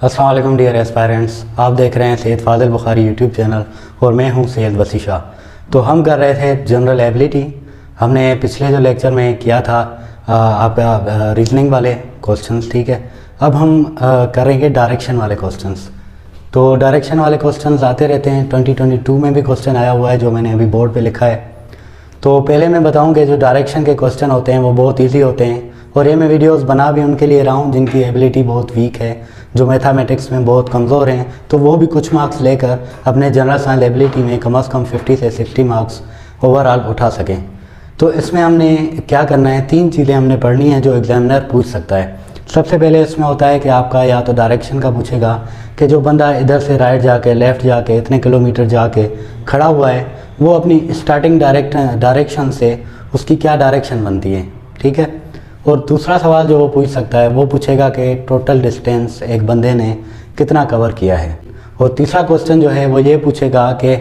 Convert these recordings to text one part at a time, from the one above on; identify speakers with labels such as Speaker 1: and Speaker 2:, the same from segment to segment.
Speaker 1: अस्सलाम वालेकुम dear aspirants, आप देख रहे हैं सैयद फ़ाज़िल बुखारी यूट्यूब चैनल और मैं हूं सैयद वसी शाह। तो हम कर रहे थे जनरल एबिलिटी। हमने पिछले जो लेक्चर में किया था आपका रीजनिंग वाले क्वेश्चंस, ठीक है। अब हम करेंगे डायरेक्शन वाले क्वेश्चंस। तो डायरेक्शन वाले क्वेश्चंस आते रहते हैं, 2022 में भी क्वेश्चन आया हुआ है जो मैंने अभी बोर्ड पर लिखा है। तो पहले मैं बताऊँ कि जो डायरेक्शन के क्वेश्चन होते हैं वो बहुत ईजी होते हैं, और ये मैं वीडियोस बना भी उनके लिए रहा हूँ जिनकी एबिलिटी बहुत वीक है, जो मैथमेटिक्स में बहुत कमज़ोर हैं, तो वो भी कुछ मार्क्स लेकर अपने जनरल साइंस एबिलिटी में कम से कम 50 से 60 मार्क्स ओवरऑल उठा सकें। तो इसमें हमने क्या करना है, 3 चीज़ें हमने पढ़नी है जो एग्जामिनर पूछ सकता है। सबसे पहले इसमें होता है कि आपका या तो डायरेक्शन का पूछेगा कि जो बंदा इधर से राइट जाके लेफ़्ट जाके इतने किलोमीटर जाके खड़ा हुआ है वो अपनी स्टार्टिंग डायरेक्शन से उसकी क्या डायरेक्शन बनती है, ठीक है। और दूसरा सवाल जो वो पूछ सकता है वो पूछेगा कि टोटल डिस्टेंस एक बंदे ने कितना कवर किया है। और तीसरा क्वेश्चन जो है वो ये पूछेगा कि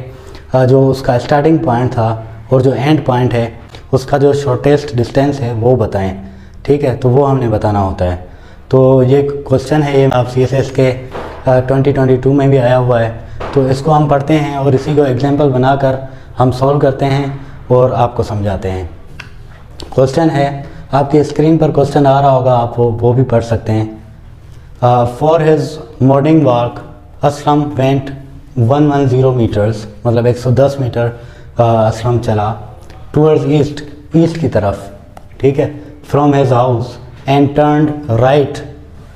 Speaker 1: जो उसका स्टार्टिंग पॉइंट था और जो एंड पॉइंट है उसका जो शॉर्टेस्ट डिस्टेंस है वो बताएं, ठीक है। तो वो हमने बताना होता है। तो ये क्वेश्चन है, ये आप CSS के 2022 में भी आया हुआ है। तो इसको हम पढ़ते हैं और इसी को एग्जाम्पल बनाकर हम सॉल्व करते हैं और आपको समझाते हैं। क्वेश्चन है, आपकी स्क्रीन पर क्वेश्चन आ रहा होगा, आप वो भी पढ़ सकते हैं। For his morning walk Aslam went 110 metres, मतलब 110 मीटर असलम चला, टूवर्ड्स ईस्ट की तरफ, ठीक है, from his house and turned right,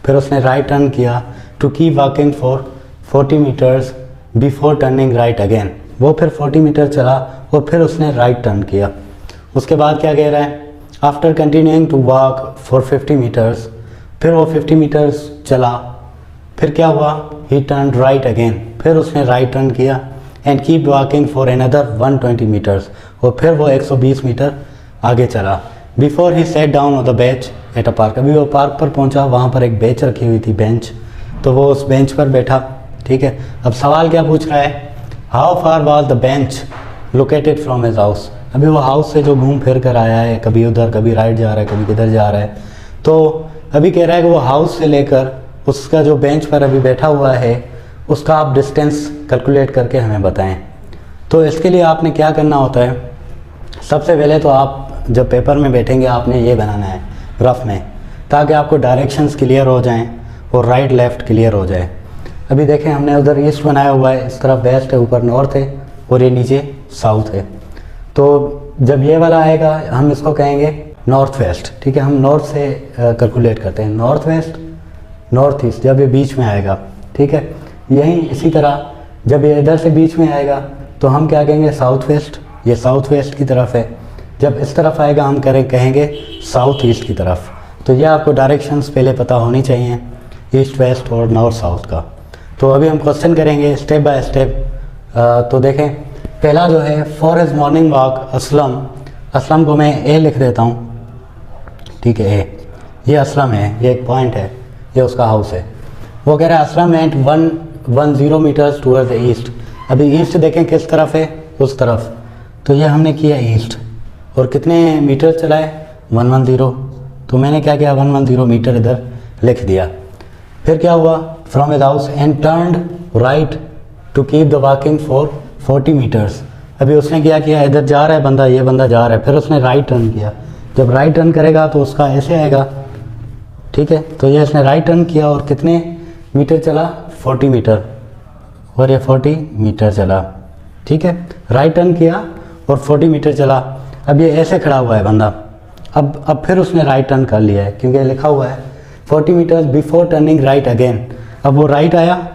Speaker 1: फिर उसने राइट टर्न किया, to keep walking for 40 metres before turning right again. वो फिर 40 मीटर चला और फिर उसने राइट टर्न किया। उसके बाद क्या कह रहा है, after continuing to walk for 50 metres, फिर वो 50 मीटर्स चला, फिर क्या हुआ, ही टर्न राइट अगेन, फिर उसने राइट टर्न किया, and keep walking for another 120 metres, और फिर वो 120 मीटर आगे चला, बिफोर ही set down on the bench at a park. अभी वो पार्क पर पहुंचा, वहाँ पर एक बेंच रखी हुई थी, बेंच, तो वो उस बेंच पर बैठा, ठीक है। अब सवाल क्या पूछ रहा है, how far was the bench located from his house. अभी वो हाउस से जो घूम फिर कर आया है, कभी उधर कभी राइट जा रहा है, कभी किधर जा रहा है, तो अभी कह रहा है कि वो हाउस से लेकर उसका जो बेंच पर अभी बैठा हुआ है उसका आप डिस्टेंस कैलकुलेट करके हमें बताएं। तो इसके लिए आपने क्या करना होता है, सबसे पहले तो आप जब पेपर में बैठेंगे आपने ये बनाना है रफ में, ताकि आपको डायरेक्शंस क्लियर हो जाएं और राइट लेफ़्ट क्लियर हो जाए। अभी देखें हमने उधर ईस्ट बनाया हुआ है, इस तरफ वेस्ट है, ऊपर नॉर्थ है और ये नीचे साउथ है। तो जब ये वाला आएगा हम इसको कहेंगे नॉर्थ वेस्ट, ठीक है। हम नॉर्थ से कैलकुलेट करते हैं, नॉर्थ वेस्ट नॉर्थ ईस्ट, जब ये बीच में आएगा, ठीक है। यहीं इसी तरह जब ये इधर से बीच में आएगा तो हम क्या कहेंगे, साउथ वेस्ट, ये साउथ वेस्ट की तरफ है। जब इस तरफ आएगा हम कहेंगे साउथ ईस्ट की तरफ। तो ये आपको डायरेक्शंस पहले पता होनी चाहिए, ईस्ट वेस्ट और नॉर्थ साउथ का। तो अभी हम क्वेश्चन करेंगे स्टेप बाय स्टेप। तो देखें, पहला जो है, for his morning walk Aslam, Aslam को मैं ए लिख देता हूँ, ठीक है, ए, ये असलम है, ये एक पॉइंट है, ये उसका हाउस है। वो कह रहा है Aslam went 110 metres towards the east. अभी ईस्ट देखें किस तरफ है, उस तरफ, तो ये हमने किया ईस्ट, और कितने मीटर चला है, 110। तो मैंने क्या किया, 110 मीटर इधर लिख दिया। फिर क्या हुआ, from his house and turned right to keep the walking for 40 metres. अभी उसने क्या किया, इधर जा रहा है बंदा, ये बंदा जा रहा है, फिर उसने राइट टर्न किया। जब राइट टर्न करेगा तो उसका ऐसे आएगा, ठीक है। तो ये इसने राइट टर्न किया और कितने मीटर चला, 40 मीटर, और ये 40 मीटर चला, ठीक है। राइट टर्न किया और 40 मीटर चला। अब ये ऐसे खड़ा हुआ है बंदा, अब फिर उसने राइट टर्न कर लिया है, क्योंकि लिखा हुआ है 40 metres before turning right again. अब वो राइट आया,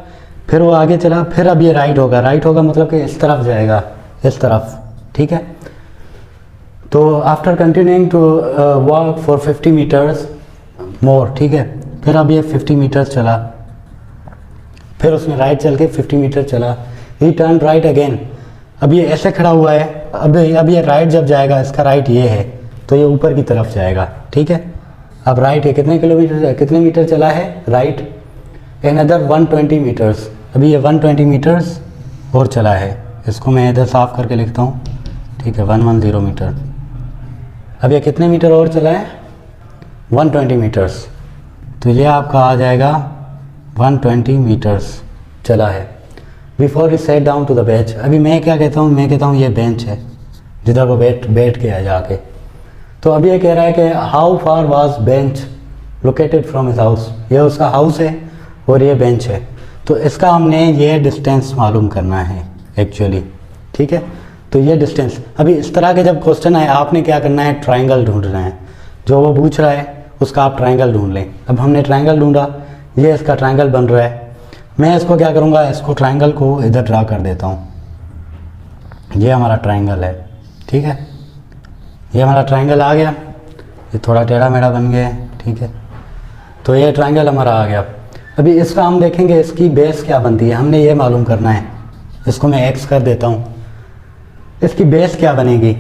Speaker 1: फिर वो आगे चला, फिर अब ये राइट होगा, राइट होगा मतलब कि इस तरफ जाएगा, इस तरफ, ठीक है। तो after continuing to walk for 50 metres more, ठीक है, फिर अब ये 50 मीटर्स चला, फिर उसने राइट चल के 50 मीटर चला, ही टर्न राइट अगेन। अब ये ऐसे खड़ा हुआ है, अब ये राइट जब जाएगा, इसका राइट ये है, तो ये ऊपर की तरफ जाएगा, ठीक है। अब राइट है, कितने मीटर चला है, राइट, अनदर 120 मीटर्स। अभी ये 120 मीटर्स और चला है, इसको मैं इधर साफ करके लिखता हूँ, ठीक है, 110 मीटर। अब ये कितने मीटर और चला है, 120 मीटर्स। तो ये आपका आ जाएगा 120 मीटर्स चला है बिफोर ही set down to the bench. अभी मैं क्या कहता हूँ, मैं कहता हूँ ये बेंच है जिधर वो बैठ के है जाके। तो अब ये कह रहा है कि how far was bench located from his house, ये उसका हाउस है और ये बेंच है। तो इसका हमने ये डिस्टेंस मालूम करना है एक्चुअली, ठीक है। तो ये डिस्टेंस, अभी इस तरह के जब क्वेश्चन आए आपने क्या करना है, ट्राइंगल ढूंढना है। जो वो पूछ रहा है उसका आप ट्राइंगल ढूंढ लें। अब हमने ट्राइंगल ढूंढा, ये इसका ट्राइंगल बन रहा है। मैं इसको क्या करूँगा, इसको ट्राइंगल को इधर ड्रा कर देता हूँ। ये हमारा ट्राइंगल है, ठीक है। ये हमारा ट्राइंगल आ गया, ये थोड़ा टेढ़ा मेढ़ा बन गया है, ठीक है। तो ये ट्राइंगल हमारा आ गया। अभी इसका हम देखेंगे इसकी बेस क्या बनती है, हमने ये मालूम करना है। इसको मैं एक्स कर देता हूँ, इसकी बेस क्या बनेगी।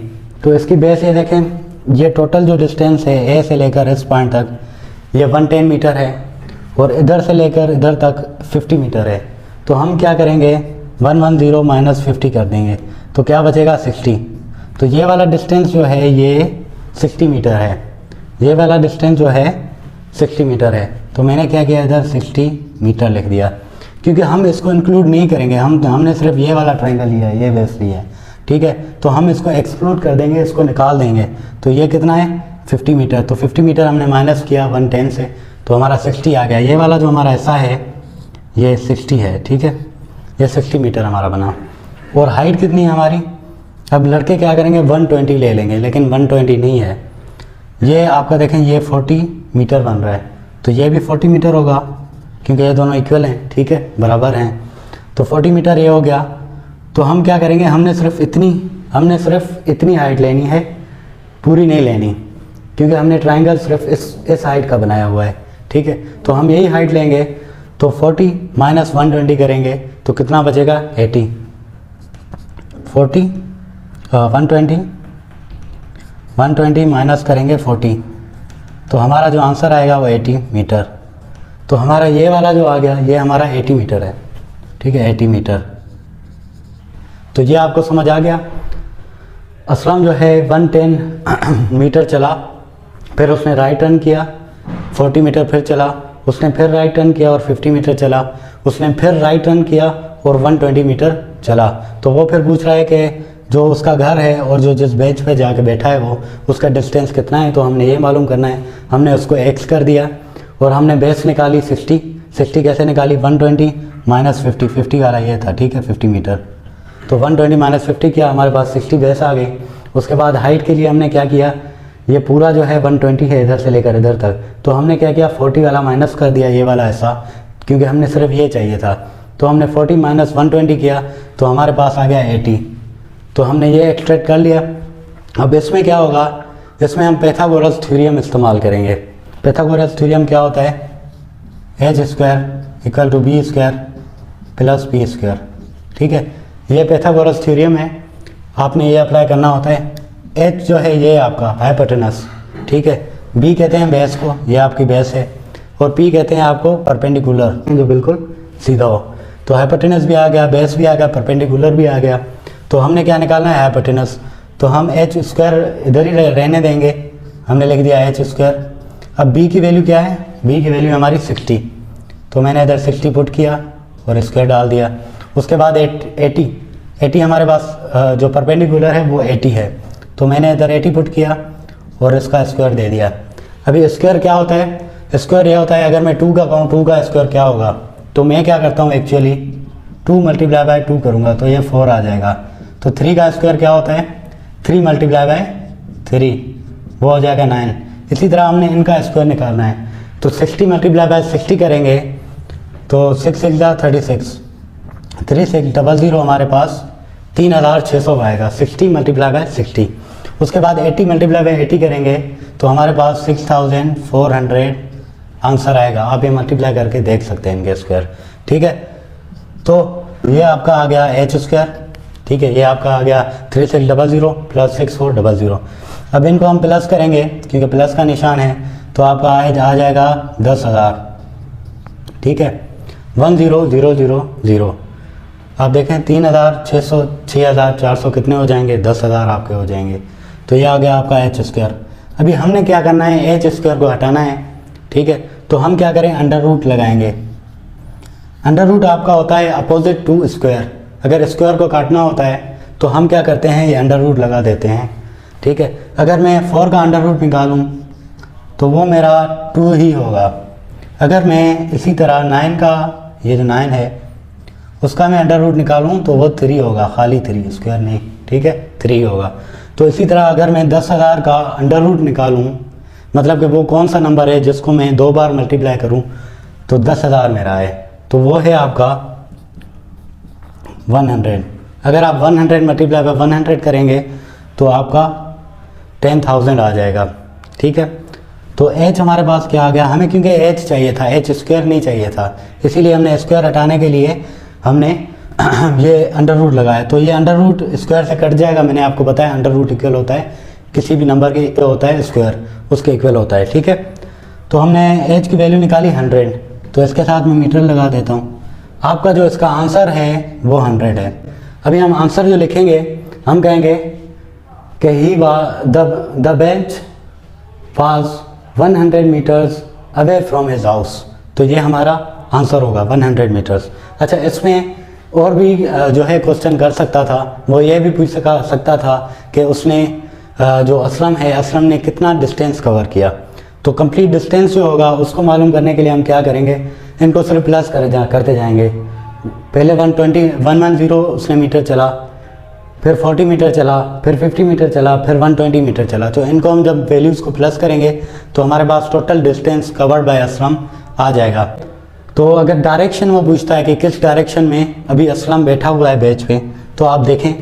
Speaker 1: तो इसकी बेस ये देखें, ये टोटल जो डिस्टेंस है ए से लेकर इस पॉइंट तक ये 110 मीटर है और इधर से लेकर इधर तक 50 मीटर है। तो हम क्या करेंगे, 110 माइनस 50 कर देंगे तो क्या बचेगा 60। तो ये वाला डिस्टेंस जो है ये 60 मीटर है, ये वाला डिस्टेंस जो है 60 मीटर है। तो मैंने क्या किया, इधर 60 मीटर लिख दिया, क्योंकि हम इसको इंक्लूड नहीं करेंगे। हमने सिर्फ ये वाला ट्राइंगल लिया है, ये बेस लिया है, ठीक है। तो हम इसको एक्सक्लूड कर देंगे, इसको निकाल देंगे। तो ये कितना है 50 मीटर। तो 50 मीटर हमने माइनस किया 110 से, तो हमारा 60 आ गया। ये वाला जो हमारा ऐसा है ये 60 है, ठीक है। ये 60 मीटर हमारा बना। और हाइट कितनी है हमारी, अब लड़के क्या करेंगे 120 ले लेंगे, लेकिन 120 नहीं है। ये आपका देखें ये 40 मीटर बन रहा है, तो ये भी 40 मीटर होगा क्योंकि ये दोनों इक्वल हैं, ठीक है, बराबर हैं। तो 40 मीटर ये हो गया। तो हम क्या करेंगे, हमने सिर्फ इतनी हाइट लेनी है, पूरी नहीं लेनी, क्योंकि हमने ट्राइंगल सिर्फ इस हाइट का बनाया हुआ है, ठीक है। तो हम यही हाइट लेंगे। तो 40 माइनस 120 करेंगे तो कितना बचेगा 80। 120 माइनस करेंगे 40, तो हमारा जो आंसर आएगा वो 80 मीटर। तो हमारा ये वाला जो आ गया ये हमारा 80 मीटर है, ठीक है, 80 मीटर। तो ये आपको समझ आ गया। असलम जो है 110 मीटर चला, फिर उसने राइट टर्न किया, 40 मीटर फिर चला, उसने फिर राइट टर्न किया और 50 मीटर चला, उसने फिर राइट टर्न किया और 120 मीटर चला। तो वो फिर पूछ रहा है कि जो उसका घर है और जो जिस बेंच पे जाके बैठा है वो उसका डिस्टेंस कितना है। तो हमने ये मालूम करना है, हमने उसको एक्स कर दिया और हमने बेस निकाली 60 कैसे निकाली, 120 माइनस 50 वाला ये था, ठीक है, 50 मीटर। तो 120 माइनस 50 किया, हमारे पास 60 बेस आ गई। उसके बाद हाइट के लिए हमने क्या किया, ये पूरा जो है 120 है इधर से लेकर इधर तक, तो हमने क्या किया 40 वाला माइनस कर दिया, ये वाला ऐसा, क्योंकि हमने सिर्फ ये चाहिए था। तो हमने 40 माइनस 120 किया तो हमारे पास आ गया 80। तो हमने ये एक्सट्रैक्ट कर लिया। अब इसमें क्या होगा, इसमें हम पाइथागोरस थ्योरम इस्तेमाल करेंगे। पाइथागोरस थ्योरम क्या होता है, H square equal to B square plus B square, ठीक है। ये पाइथागोरस थ्योरम है, आपने ये अप्लाई करना होता है। एच जो है ये आपका हाइपोटेनस, ठीक है, बी कहते हैं बेस को, ये आपकी बेस है, और पी कहते हैं आपको परपेंडिकुलर, जो बिल्कुल सीधा हो। तो हाइपोटेनस भी आ गया, बेस भी आ गया, परपेंडिकुलर भी आ गया। तो हमने क्या निकालना है हाइपोटेनस, तो हम एच स्क्वायर इधर ही रहने देंगे, हमने लिख दिया एच स्क्वायर। अब बी की वैल्यू क्या है, बी की वैल्यू हमारी 60, तो मैंने इधर 60 पुट किया और स्क्वायर डाल दिया। उसके बाद 80 हमारे पास जो परपेंडिकुलर है वो 80 है, तो मैंने इधर 80 पुट किया और इसका स्क्वायर दे दिया। अभी स्क्वायर क्या होता है, स्क्वायर ये होता है, अगर मैं 2 का कहूँ 2 का स्क्वायर क्या होगा, तो मैं क्या करता हूँ एक्चुअली 2 मल्टीप्लाई बाय 2 करूँगा तो ये 4 आ जाएगा। तो 3 का स्क्वायर क्या होता है, 3 मल्टीप्लाई बाय 3, वो हो जाएगा 9। इसी तरह हमने इनका स्क्वायर निकालना है, तो 60 मल्टीप्लाई बाय 60 करेंगे तो 6 6 36, 3600 हमारे पास 3600 आएगा, 60 मल्टीप्लाई बाय 60। उसके बाद 80 मल्टीप्लाई बाय 80 करेंगे तो हमारे पास 6400 आंसर आएगा। आप ये मल्टीप्लाई करके देख सकते हैं इनके स्क्वायर, ठीक है। तो ये आपका आ गया एच स्क्वायर, ठीक है, ये आपका आ गया 3600 प्लस 6400। अब इनको हम प्लस करेंगे क्योंकि प्लस का निशान है, तो आपका आ जाएगा 10,000, ठीक है, 10000। आप देखें 3600 6400 कितने हो जाएंगे, 10,000 आपके हो जाएंगे। तो ये आ गया आपका एच स्क्वायर। अभी हमने क्या करना है, एच स्क्वायर को हटाना है, ठीक है। तो हम क्या करें, अंडर रूट लगाएंगे, अंडर रूट आपका होता है अपोजिट टू स्क्वायर। अगर स्क्वायर को काटना होता है तो हम क्या करते हैं, ये अंडर रूट लगा देते हैं, ठीक है। अगर मैं 4 का अंडर रूट निकालूं तो वो मेरा 2 ही होगा। अगर मैं इसी तरह 9 का, ये जो 9 है उसका मैं अंडर रूट निकालूं तो वो 3 होगा, खाली 3, स्क्वायर नहीं, ठीक है, 3 होगा। तो इसी तरह अगर मैं 10,000 का अंडर रूट निकालूं, मतलब कि वो कौन सा नंबर है जिसको मैं 2 बार मल्टीप्लाई करूं तो 10,000 मेरा है, तो वो है आपका 100। अगर आप 100 मल्टीप्लाई बाय 100 करेंगे तो आपका 10,000 आ जाएगा, ठीक है। तो एच हमारे पास क्या आ गया, हमें क्योंकि एच चाहिए था, एच स्क्वायर नहीं चाहिए था, इसीलिए हमने स्क्वायर हटाने के लिए हमने ये अंडर रूट लगाया। तो ये अंडर रूट स्क्वायर से कट जाएगा, मैंने आपको बताया अंडर रूट इक्वल होता है किसी भी नंबर के होता है स्क्वायर, उसके इक्वल होता है, ठीक है। तो हमने एच की वैल्यू निकाली 100, तो इसके साथ मैं मीटर लगा देता हूँ। आपका जो इसका आंसर है वो 100 है। अभी हम आंसर जो लिखेंगे हम कहेंगे कि he the bench was 100 metres away from his house, तो ये हमारा आंसर होगा 100 मीटर्स। अच्छा, इसमें और भी जो है क्वेश्चन कर सकता था, वो ये भी पूछ सकता था कि उसने जो असलम है, असलम ने कितना डिस्टेंस कवर किया। तो कंप्लीट डिस्टेंस जो होगा उसको मालूम करने के लिए हम क्या करेंगे, इनको सिर्फ प्लस करते जाएंगे। पहले 110 उसने मीटर चला, फिर 40 मीटर चला, फिर 50 मीटर चला, फिर 120 मीटर चला। तो इनको हम जब वैल्यूज़ को प्लस करेंगे तो हमारे पास total distance covered by Aslam आ जाएगा। तो अगर डायरेक्शन वो पूछता है कि किस डायरेक्शन में अभी असलम बैठा हुआ है बेंच पे, तो आप देखें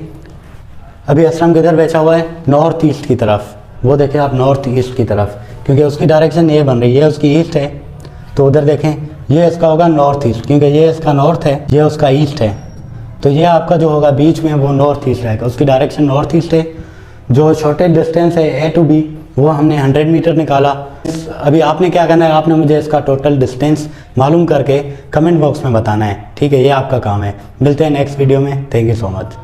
Speaker 1: अभी असलम किधर बैठा हुआ है, नॉर्थ ईस्ट की तरफ। वो देखें आप नॉर्थ ईस्ट की तरफ, क्योंकि उसकी डायरेक्शन ये बन रही है, उसकी ईस्ट है, तो उधर देखें ये इसका होगा नॉर्थ ईस्ट, क्योंकि ये इसका नॉर्थ है, ये उसका ईस्ट है। तो ये आपका जो होगा बीच में वो नॉर्थ ईस्ट रहेगा, उसकी डायरेक्शन नॉर्थ ईस्ट है। जो छोटे डिस्टेंस है ए टू बी वो हमने 100 मीटर निकाला। अभी आपने क्या करना है, आपने मुझे इसका टोटल डिस्टेंस मालूम करके कमेंट बॉक्स में बताना है, ठीक है, ये आपका काम है। मिलते हैं नेक्स्ट वीडियो में, थैंक यू सो मच।